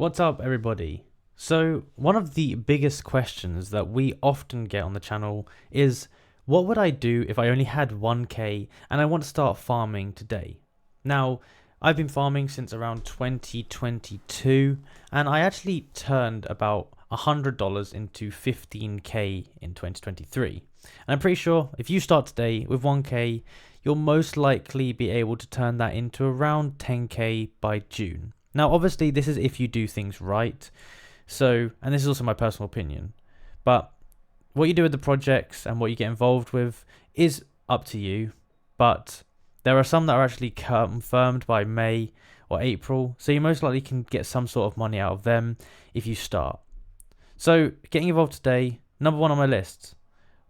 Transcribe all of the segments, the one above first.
What's up, everybody? So, one of the biggest questions that we often get on the channel is, what would I do if I only had 1k and I want to start farming today? Now, I've been farming since around 2022 and I actually turned about $100 into 15k in 2023. And I'm pretty sure if you start today with 1k, you'll most likely be able to turn that into around 10k by June. Now, obviously, this is if you do things right. So, and this is also my personal opinion, but what you do with the projects and what you get involved with is up to you. But there are some that are actually confirmed by May or April, so you most likely can get some sort of money out of them if you start. So, getting involved today, number one on my list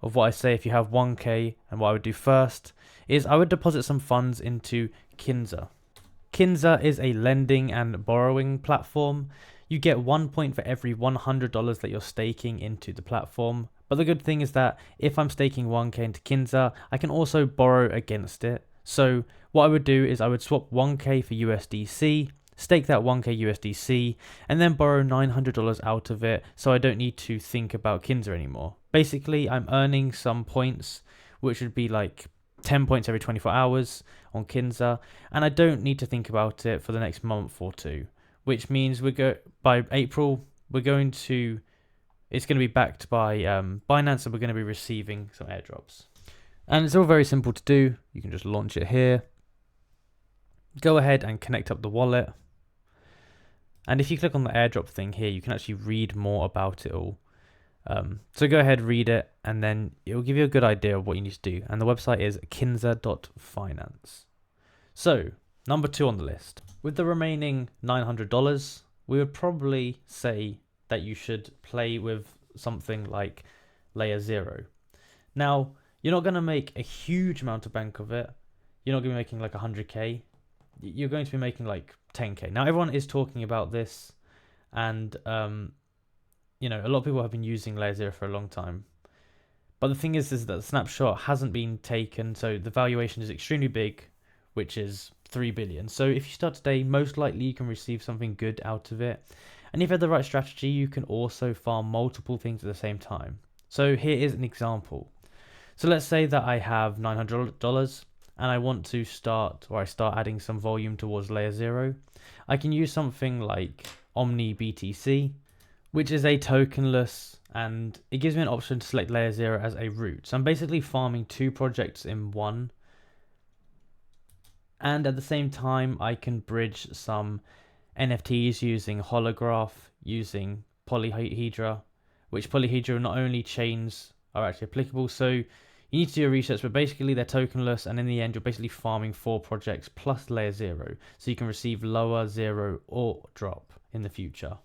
of what I say if you have 1k and what I would do first is I would deposit some funds into Kinza. Kinza is a lending and borrowing platform. You get 1 point for every $100 that you're staking into the platform. But the good thing is that if I'm staking 1k into Kinza, I can also borrow against it. So what I would do is I would swap 1k for USDC, stake that 1k USDC, and then borrow $900 out of it so I don't need to think about Kinza anymore. Basically, I'm earning some points, which would be like 10 points every 24 hours on Kinza, and I don't need to think about it for the next month or two, which means by April it's going to be backed by Binance, and we're going to be receiving some airdrops. And it's all very simple to do. You can just launch it here, go ahead and connect up the wallet, and if you click on the airdrop thing here, you can actually read more about it all. So go ahead, read it, and then it will give you a good idea of what you need to do. And the website is kinza.finance. So, number 2 on the list. With the remaining $900, we would probably say that you should play with something like Layer Zero. Now, you're not going to make a huge amount of bank of it. You're not going to be making like 100k. You're going to be making like 10k. Now, everyone is talking about this, and a lot of people have been using Layer Zero for a long time. But the thing is that the snapshot hasn't been taken, so the valuation is extremely big, which is 3 billion. So if you start today, most likely you can receive something good out of it. And if you have the right strategy, you can also farm multiple things at the same time. So here is an example. So let's say that I have $900 and I want to start adding some volume towards Layer Zero. I can use something like Omni BTC, which is a tokenless, and it gives me an option to select Layer Zero as a route. So I'm basically farming 2 projects in one. And at the same time, I can bridge some NFTs using Holograph, using Polyhedra, which Polyhedra not only chains are actually applicable. So you need to do your research, but basically they're tokenless. And in the end, you're basically farming 4 projects plus Layer Zero. So you can receive lower, zero, or drop in the future.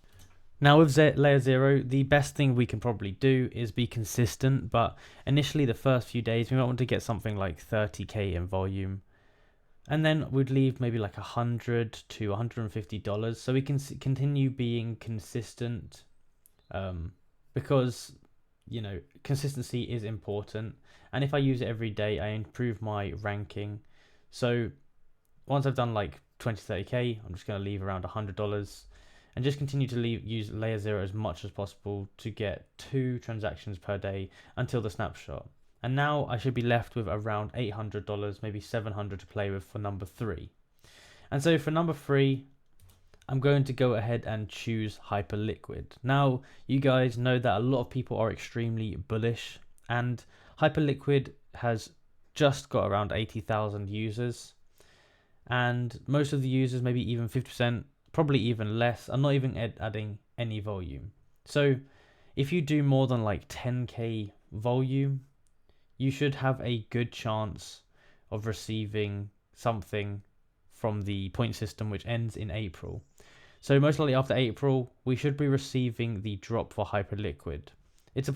Now with Layer Zero, the best thing we can probably do is be consistent, but initially the first few days we might want to get something like 30k in volume, and then we'd leave maybe like $100 to $150 so we can continue being consistent, because consistency is important, and if I use it every day I improve my ranking. So once I've done like 20-30k, I'm just going to leave around $100 and just continue to use Layer Zero as much as possible to get 2 transactions per day until the snapshot. And now I should be left with around $800, maybe $700 to play with for number 3. And so for number 3, I'm going to go ahead and choose Hyperliquid. Now, you guys know that a lot of people are extremely bullish, and Hyperliquid has just got around 80,000 users. And most of the users, maybe even 50%, probably even less, are not even adding any volume. So if you do more than like 10k volume, you should have a good chance of receiving something from the point system, which ends in April. So most likely after April, we should be receiving the drop for Hyperliquid. It's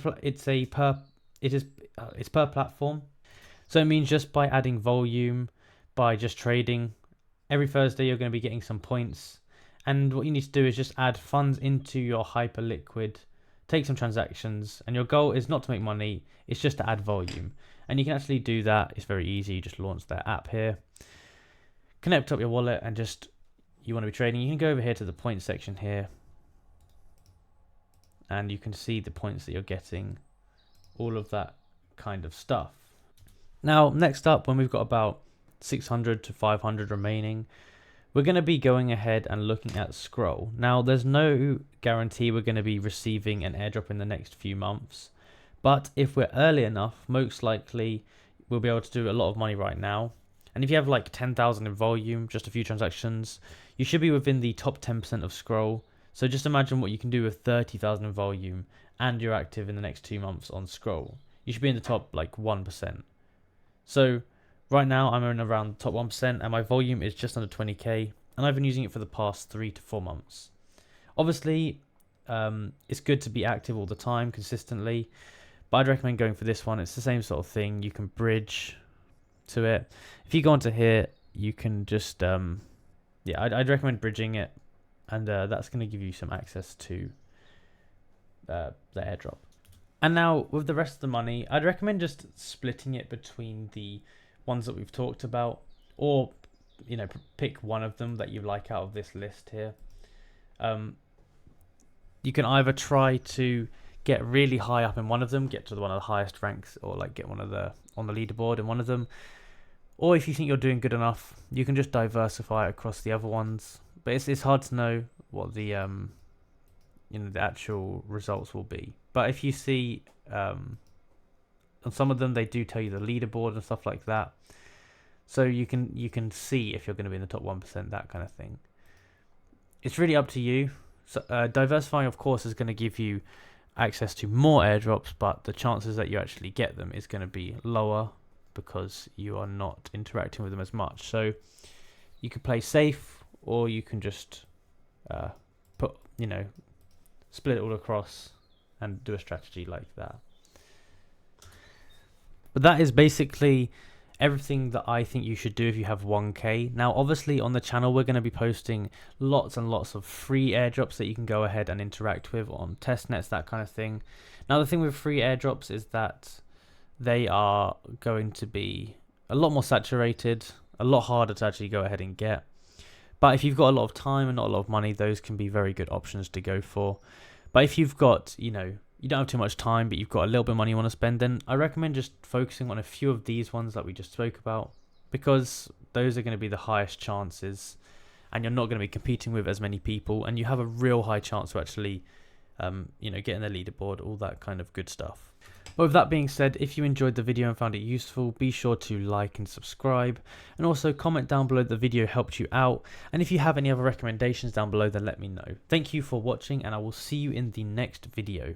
per platform. So it means just by adding volume, by just trading, every Thursday you're going to be getting some points. And what you need to do is just add funds into your Hyperliquid, take some transactions, and your goal is not to make money, it's just to add volume. And you can actually do that. It's very easy. You just launch their app here, connect up your wallet, and you want to be trading. You can go over here to the points section here, and you can see the points that you're getting, all of that kind of stuff. Now, next up, when we've got about 600 to 500 remaining, we're going to be going ahead and looking at scroll. Now, there's no guarantee we're going to be receiving an airdrop in the next few months, but if we're early enough, most likely we'll be able to do a lot of money right now. And if you have like 10,000 in volume, just a few transactions, you should be within the top 10% of scroll. So just imagine what you can do with 30,000 in volume and you're active in the next 2 months on scroll. You should be in the top like 1%. So right now I'm in around the top 1% and my volume is just under 20k, and I've been using it for the past 3 to 4 months. Obviously, it's good to be active all the time consistently, but I'd recommend going for this one. It's the same sort of thing. You can bridge to it. If you go onto here, you can just I'd recommend bridging it, and that's going to give you some access to the airdrop. And now with the rest of the money, I'd recommend just splitting it between the ones that we've talked about, or pick one of them that you like out of this list here. You can either try to get really high up in one of them, get to one of the highest ranks, or like get one of the on the leaderboard in one of them. Or if you think you're doing good enough, you can just diversify across the other ones. But it's hard to know what the the actual results will be. But if you see on some of them, they do tell you the leaderboard and stuff like that, so you can see if you're going to be in the top 1%, that kind of thing. It's really up to you. So diversifying, of course, is going to give you access to more airdrops, but the chances that you actually get them is going to be lower because you are not interacting with them as much. So you can play safe, or you can just split it all across and do a strategy like that. But that is basically everything that I think you should do if you have 1k. Now, obviously on the channel, we're going to be posting lots and lots of free airdrops that you can go ahead and interact with on testnets, that kind of thing. Now, the thing with free airdrops is that they are going to be a lot more saturated, a lot harder to actually go ahead and get. But if you've got a lot of time and not a lot of money, those can be very good options to go for. But if you've got, you don't have too much time, but you've got a little bit of money you want to spend, then I recommend just focusing on a few of these ones that we just spoke about, because those are going to be the highest chances, and you're not going to be competing with as many people, and you have a real high chance to actually, get in the leaderboard, all that kind of good stuff. But with that being said, if you enjoyed the video and found it useful, be sure to like and subscribe, and also comment down below the video helped you out, and if you have any other recommendations down below, then let me know. Thank you for watching, and I will see you in the next video.